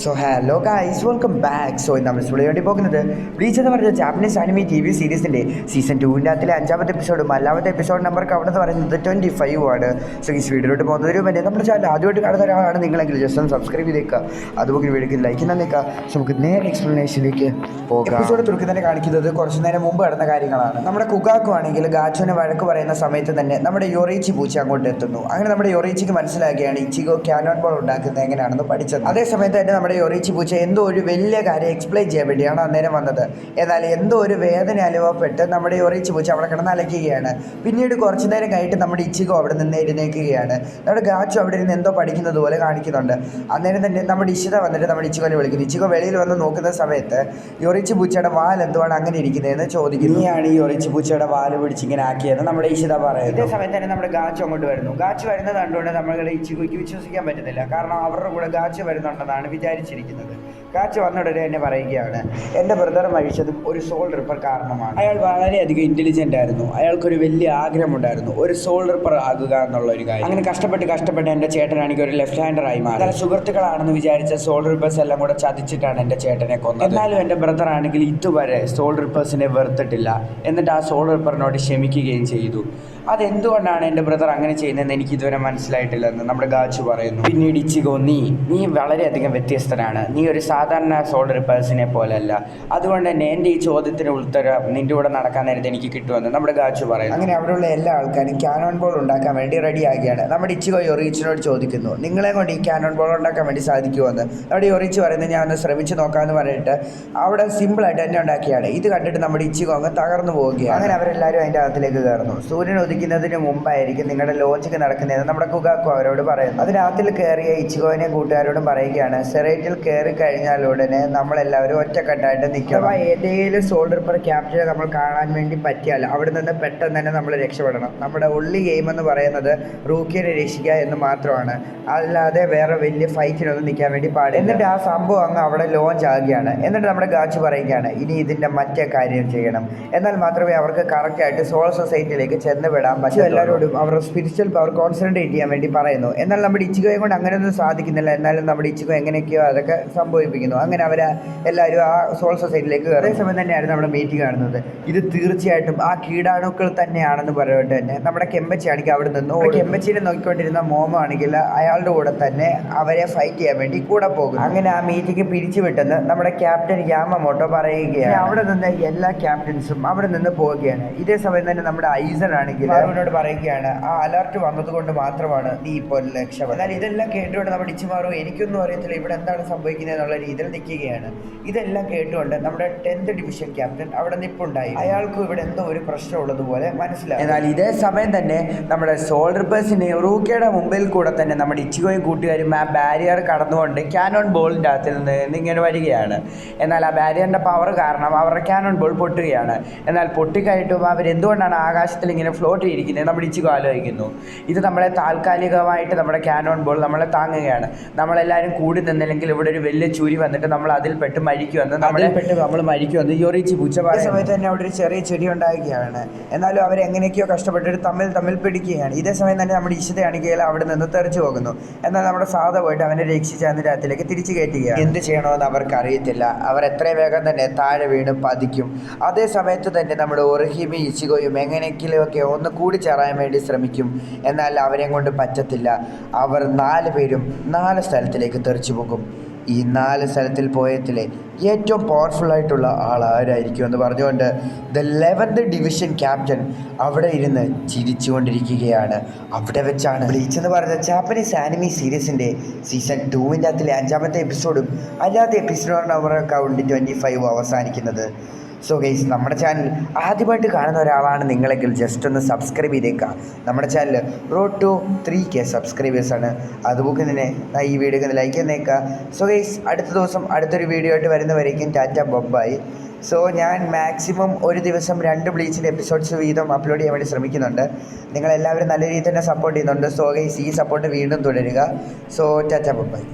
So hello guys welcome back. So നമ്മൾ വേണ്ടി പോകുന്നത് ബ്ലീച്ച് എന്ന് പറഞ്ഞ ജാപ്പനീസ് അനിമി TV സീരീസിൻ്റെ സീസൺ 2-ൻ്റെ അകത്തിലെ 5-ാമത്തെ എപ്പിസോഡും 4-ാമത്തെ എപ്പിസോഡ് നമ്പർ അവിടെ നിന്ന് പറയുന്നത് 25 ആണ്. സോ ഈ വീഡിയോയിലോട്ട് പോകുന്നതിന് മുന്നേ നമ്മുടെ ചാനൽ ആദ്യമായിട്ട് കാണുന്ന ഒരാളാണ് നിങ്ങളെങ്കിൽ ജസ്റ്റ് ഒന്ന് സബ്സ്ക്രൈബ് ചെയ്തേക്കുക, അതുപോലെ വീഡിയോക്ക് ലൈക്ക് തന്നേക്കുക. സോ നമുക്ക് നേരെ എക്സ്പ്ലനേഷനിലേക്ക് പോകാം. എപ്പിസോഡ് തുറക്കി തന്നെ കാണിക്കുന്നത് കുറച്ച് നേരം മുമ്പ് നടന്ന കാര്യങ്ങളാണ്. നമ്മുടെ കുഗാക്കു ആണെങ്കിൽ ഗാച്ചുവിനെ വഴക്ക് പറയുന്ന സമയത്ത് തന്നെ നമ്മുടെ യൊറീച്ചി പൂച്ച അങ്ങോട്ട് എത്തുന്നു. അങ്ങനെ നമ്മുടെ യൊറീച്ചിക്ക് മനസ്സിലാക്കിയാണ് ഇച്ചിഗോ ക്യാനോൺ ബോൾ ഉണ്ടാക്കുന്നത് എങ്ങനെയാണെന്ന് പഠിച്ചത്. അതേ സമയത്ത് തന്നെ നമ്മുടെ യൊറീച്ചി പൂച്ച എന്തോ ഒരു വലിയ കാര്യം എക്സ്പ്ലെയിൻ ചെയ്യാൻ വേണ്ടിയാണ് അന്നേരം വന്നത്. എന്നാൽ എന്തോ ഒരു വേദന അനുഭവപ്പെട്ട് നമ്മുടെ യൊറീച്ചി പൂച്ച അവിടെ കിടന്ന് അലയ്ക്കുകയാണ്. പിന്നീട് കുറച്ചു നേരം കഴിഞ്ഞിട്ട് നമ്മുടെ ഇച്ചിഗോ അവിടെ നിന്ന് എഴുന്നേൽക്കുകയാണ്. നമ്മുടെ ഗാച്ചു അവിടെ ഇരുന്ന് എന്തോ പഠിക്കുന്നത് പോലെ കാണിക്കുന്നുണ്ട്. അന്നേരം തന്നെ നമ്മുടെ ഇഷിത വന്നിട്ട് നമ്മുടെ ഇച്ചിഗോനെ വിളിക്കുന്നു. ഇച്ചിഗോ വെളിയിൽ വന്ന് നോക്കുന്ന സമയത്ത് യൊറീച്ചി പൂച്ചയുടെ വാൽ എന്തുവാണ് അങ്ങനെ ഇരിക്കുന്നതെന്ന് ചോദിക്കുന്നു. നീയാണ് ഈ യൊറീച്ചി പൂച്ചയുടെ വാല് പിടിച്ച് ഇങ്ങനെ ആക്കിയെന്ന് നമ്മുടെ ഇഷിത പറയുന്നു. ഇതേ സമയത്ത് തന്നെ നമ്മുടെ ഗാച്ചു അങ്ങോട്ട് വരുന്നു. ഗാച്ചു വരുന്നത് കണ്ടുകൊണ്ട് നമ്മുടെ ഇച്ചിഗോയ്ക്ക് വിശ്വസിക്കാൻ പറ്റുന്നില്ല. കാരണം അവരുടെ കൂടെ ഗാച്ചു വരുന്നുണ്ടെന്നാണ് വിചാരിച്ചിരിക്കുന്നത്. ഗാച്ചു വന്നുടനെ എന്നെ പറയുകയാണ്, എൻ്റെ ബ്രദർ മരിച്ചതും ഒരു സോൾ റിപ്പർ കാരണമാണ്. അയാൾ വളരെയധികം ഇൻ്റലിജൻ്റ് ആയിരുന്നു. അയാൾക്കൊരു വലിയ ആഗ്രഹമുണ്ടായിരുന്നു, ഒരു സോൾ റിപ്പർ ആകുക എന്നുള്ള ഒരു കാര്യം. അങ്ങനെ കഷ്ടപ്പെട്ട് എൻ്റെ ചേട്ടനാണെങ്കിൽ ഒരു ലെഫ്റ്റ് ഹാൻഡറായി മാറി. നല്ല സുഹൃത്തുക്കളാണെന്ന് വിചാരിച്ച സോൾ റിപ്പേഴ്സ് എല്ലാം കൂടെ ചതിച്ചിട്ടാണ് എൻ്റെ ചേട്ടനെ കൊന്നത്. എന്നാലും എൻ്റെ ബ്രദർ ആണെങ്കിൽ ഇതുവരെ സോൾ റിപ്പേഴ്സിനെ വെറുത്തിട്ടില്ല. എന്നിട്ട് ആ സോൾ റിപ്പറിനോട് ക്ഷമിക്കുകയും ചെയ്തു. അതെന്തുകൊണ്ടാണ് എൻ്റെ ബ്രദർ അങ്ങനെ ചെയ്യുന്നതെന്ന് എനിക്ക് ഇതുവരെ മനസ്സിലായിട്ടില്ലെന്ന് നമ്മുടെ ഗാച്ചു പറയുന്നു. പിന്നീട് ഇച്ചിഗോ, നീ വളരെയധികം വ്യത്യസ്തനാണ്. നീ ഒരു സാധാരണ സോൾ റിപ്പേഴ്സിനെ പോലെയല്ല. അതുകൊണ്ട് തന്നെ എൻ്റെ ഈ ചോദ്യത്തിന് ഉത്തരം നിൻ്റെ കൂടെ നടക്കാൻ നേരത്തെ എനിക്ക് കിട്ടുമെന്ന് നമ്മുടെ ഗാച്ചു പറയുന്നു. അങ്ങനെ അവിടെയുള്ള എല്ലാ ആൾക്കാരും ക്യാനോൺ ബോൾ ഉണ്ടാക്കാൻ വേണ്ടി റെഡിയാകുകയാണ്. നമ്മുടെ ഇച്ചിഗോ യൊറീച്ചിനോട് ചോദിക്കുന്നു, നിങ്ങളെ കൊണ്ട് ഈ ക്യാനോൺ ബോൾ ഉണ്ടാക്കാൻ വേണ്ടി സാധിക്കുമെന്ന്. നമ്മുടെ യൊറീച്ച് പറയുന്നത് ഞാൻ ഒന്ന് ശ്രമിച്ച് നോക്കാമെന്ന് പറഞ്ഞിട്ട് അവിടെ സിമ്പിളായിട്ട് തന്നെ ഉണ്ടാക്കിയാണ്. ഇത് കണ്ടിട്ട് നമ്മുടെ ഇച്ചിഗോ അങ്ങ് തകർന്നു പോവുകയാണ്. അങ്ങനെ അവരെല്ലാവരും അതിൻ്റെ അകത്തിലേക്ക് കയറുന്നു. സൂര്യൻ ഉദിക്കുന്നതിന് മുമ്പായിരിക്കും നിങ്ങളുടെ ലോഞ്ചിങ് നടക്കുന്നതെന്ന് നമ്മുടെ കുഗാക്കു അവരോട് പറയുന്നു. അതിനകത്തിൽ കയറിയ ഇച്ചിഗോനെ കൂട്ടുകാരോടും പറയുകയാണ്, സെറേറ്റിൽ കയറി കഴിഞ്ഞാൽ ഉടനെ നമ്മളെല്ലാവരും ഒറ്റക്കെട്ടായിട്ട് നിൽക്കണം. ഏതെങ്കിലും സോൾ റിപ്പർ ക്യാപ്ചർ നമ്മൾ കാണാൻ വേണ്ടി പറ്റിയാൽ അവിടെ നിന്ന് പെട്ടെന്ന് തന്നെ നമ്മൾ രക്ഷപ്പെടണം. നമ്മുടെ ഉള്ളി ഗെയിം എന്ന് പറയുന്നത് റൂക്കിയെ രക്ഷിക്കുക എന്ന് മാത്രമാണ്, അല്ലാതെ വേറെ വലിയ ഫൈറ്റിനൊന്നും നിൽക്കാൻ വേണ്ടി പാടില്ല. എന്നിട്ട് ആ സംഭവം അങ്ങ് അവിടെ ലോഞ്ച് ആകുകയാണ്. എന്നിട്ട് നമ്മുടെ ഗാച്ചു പറയുകയാണ്, ഇനി ഇതിൻ്റെ മറ്റേ കാര്യം ചെയ്യണം, എന്നാൽ മാത്രമേ അവർക്ക് കറക്റ്റായിട്ട് സോൾ സൊസൈറ്റിയിലേക്ക് ചെന്ന് വിടാൻ പറ്റും. എല്ലാവരോടും അവരുടെ സ്പിരിച്വൽ പവർ കോൺസെൻട്രേറ്റ് ചെയ്യാൻ വേണ്ടി പറയുന്നു. എന്നാൽ നമ്മുടെ ഇച്ചിഗോയെ കൊണ്ട് അങ്ങനെയൊന്നും സാധിക്കുന്നില്ല. എന്നാലും നമ്മുടെ ഇച്ചിഗോ എങ്ങനെയൊക്കെയോ അതൊക്കെ സംഭവിപ്പിക്കുന്നു. അങ്ങനെ അവർ എല്ലാവരും ആ സോൾ സൊസൈറ്റിയിലേക്ക് കയറും. അതേസമയം തന്നെയായിരുന്നു നമ്മുടെ മീറ്റിംഗ് കാണുന്നത്. ഇത് തീർച്ചയായിട്ടും ആ കീടാണുക്കൾ തന്നെയാണെന്ന് പറഞ്ഞിട്ട് തന്നെ നമ്മുടെ കെമ്പച്ചി ആണെങ്കിൽ അവിടെ നിന്ന് കെമ്പച്ചിനെ നോക്കിക്കൊണ്ടിരുന്ന മോമോ ആണെങ്കിൽ അയാളുടെ കൂടെ തന്നെ അവരെ ഫൈറ്റ് ചെയ്യാൻ വേണ്ടി കൂടെ പോകും. അങ്ങനെ ആ മീറ്റിംഗ് പിരിച്ചുവിട്ടെന്ന് നമ്മുടെ ക്യാപ്റ്റൻ യാമമോട്ടോ പറയുകയാണ്. അവിടെ നിന്ന് എല്ലാ ക്യാപ്റ്റൻസും അവിടെ നിന്ന് പോവുകയാണ്. ഇതേ സമയം തന്നെ നമ്മുടെ ഐസൺ ആണെങ്കിൽ അവനോട് പറയുകയാണ്, ആ അലർട്ട് വന്നതുകൊണ്ട് മാത്രമാണ് നീ ഇപ്പോൾ രക്ഷപ്പെട്ടത്. എന്നാൽ ഇതെല്ലാം കേട്ടുകൊണ്ട് നമ്മുടെ ഇച്ചിമാറോ എനിക്കൊന്നും അറിയത്തില്ല ഇവിടെ എന്താണ് സംഭവിക്കുന്നത് എന്നുള്ള രീതിയിൽ നിൽക്കുകയാണ്. ഇതെല്ലാം കേട്ടുകൊണ്ട് നമ്മുടെ 10th ഡിവിഷൻ ക്യാപ്റ്റൻ അവിടെ നിൽപ്പുണ്ടായി. അയാൾക്കും ഇവിടെ എന്തോ ഒരു പ്രശ്നമുള്ളതുപോലെ മനസ്സിലായി. എന്നാൽ ഇതേ സമയം തന്നെ നമ്മുടെ സോൾ റിപ്പേഴ്സിന് റൂക്കിയുടെ മുമ്പിൽ കൂടെ തന്നെ നമ്മുടെ ഇച്ചിഗോയും കൂട്ടുകാരും ആ ബാരിയർ കടന്നുകൊണ്ട് ക്യാനോൺ ബോളിൻ്റെ അകത്തിൽ നിന്ന് ഇങ്ങനെ വരികയാണ്. എന്നാൽ ആ ബാരിയറിൻ്റെ പവർ കാരണം അവരുടെ ക്യാനോൺ ബോൾ പൊട്ടുകയാണ്. എന്നാൽ പൊട്ടിക്കഴിട്ടും അവരെന്തുകൊണ്ടാണ് ആകാശത്തിൽ ഇങ്ങനെ ഫ്ലോട്ട് ചെയ്തിരിക്കുന്നത് നമ്മുടെ ഇച്ചിഗോ ആലോചിക്കുന്നു. ഇത് നമ്മളെ താൽക്കാലികമായിട്ട് നമ്മുടെ ക്യാനോൺ ബോൾ നമ്മളെ താങ്ങുകയാണ്. നമ്മളെല്ലാവരും കൂടി നിന്നില്ലെങ്കിൽ ഇവിടെ ഒരു വലിയ ചുരി വന്നിട്ട് നമ്മൾ അതിൽ പെട്ട് മരിക്കുമെന്ന് നമ്മൾ മരിക്കുമെന്ന് യൊറീച്ചി പൂച്ച പറയുന്ന സമയത്ത് തന്നെ അവിടെ ഒരു ചെറിയ ചെടി ഉണ്ടാകുകയാണ്. എന്നാലും അവരെങ്ങനെയൊക്കെയോ കഷ്ടപ്പെട്ടിട്ട് തമ്മിൽ പിടിക്കുകയാണ്. ഇതേ സമയം തന്നെ നമ്മുടെ ഇഷിതയാണെങ്കിൽ അവിടെ നിന്ന് തെറിച്ചു പോകുന്നു. എന്നാൽ നമ്മുടെ സാധ പോയിട്ട് അവനെ രക്ഷിച്ച് അതിൻ്റെ അകത്തിലേക്ക് തിരിച്ചു കയറ്റുകയാണ്. എന്ത് ചെയ്യണമെന്ന് അവർക്ക് അറിയത്തില്ല. അവർ എത്രയും വേഗം തന്നെ താഴെ വീണ് പതിക്കും. അതേ സമയത്ത് തന്നെ നമ്മുടെ ഒറിഹിമി ഇച്ചിഗോയും എങ്ങനെയെങ്കിലുമൊക്കെ ഒന്ന് കൂടിച്ചേരാൻ വേണ്ടി ശ്രമിക്കും. എന്നാൽ അവരെയും കൊണ്ട് പറ്റത്തില്ല. അവർ 4 പേരും 4 സ്ഥലത്തിലേക്ക് തെറിച്ചു പോകും. ഈ 4 സ്ഥലത്തിൽ പോയതിലെ ഏറ്റവും പവർഫുള്ളായിട്ടുള്ള ആൾ ആരായിരിക്കും എന്ന് പറഞ്ഞുകൊണ്ട് ദ 11th ഡിവിഷൻ ക്യാപ്റ്റൻ അവിടെ ഇരുന്ന് ചിരിച്ചുകൊണ്ടിരിക്കുകയാണ്. അവിടെ വെച്ചാണ് ബ്ലീച്ച് എന്ന് പറയുന്ന ജാപ്പനീസ് ആനിമി സീരീസിൻ്റെ സീസൺ 2-ൻ്റെ അകത്തിലെ 5-ാമത്തെ എപ്പിസോഡും അല്ലാത്ത എപ്പിസോഡാണ് അവർ അക്കൗണ്ട് 25 അവസാനിക്കുന്നത്. സോ ഗൈസ്, നമ്മുടെ ചാനൽ ആദ്യമായിട്ട് കാണുന്ന ഒരാളാണ് നിങ്ങളെങ്കിൽ ജസ്റ്റ് ഒന്ന് സബ്സ്ക്രൈബ് ചെയ്തേക്കുക. നമ്മുടെ ചാനൽ റോഡ് ടു 3K സബ്സ്ക്രൈബേഴ്സാണ്. അതുപോലെ തന്നെ ഈ വീഡിയോക്ക് ലൈക്ക് ചെയ്തേക്കുക. സോ ഗൈസ്, അടുത്ത ദിവസം അടുത്തൊരു വീഡിയോ ആയിട്ട് വരുന്നവരേക്കും ടാറ്റ ബൈ. സോ ഞാൻ മാക്സിമം ഒരു ദിവസം 2 ബ്ലീച്ചിൻ്റെ എപ്പിസോഡ്സ് വീതം അപ്ലോഡ് ചെയ്യാൻ വേണ്ടി ശ്രമിക്കുന്നുണ്ട്. നിങ്ങളെല്ലാവരും നല്ല രീതിയിൽ തന്നെ സപ്പോർട്ട് ചെയ്യുന്നുണ്ട്. സോ ഗൈസ്, ഈ സപ്പോർട്ട് വീണ്ടും തുടരുക. So Tata by.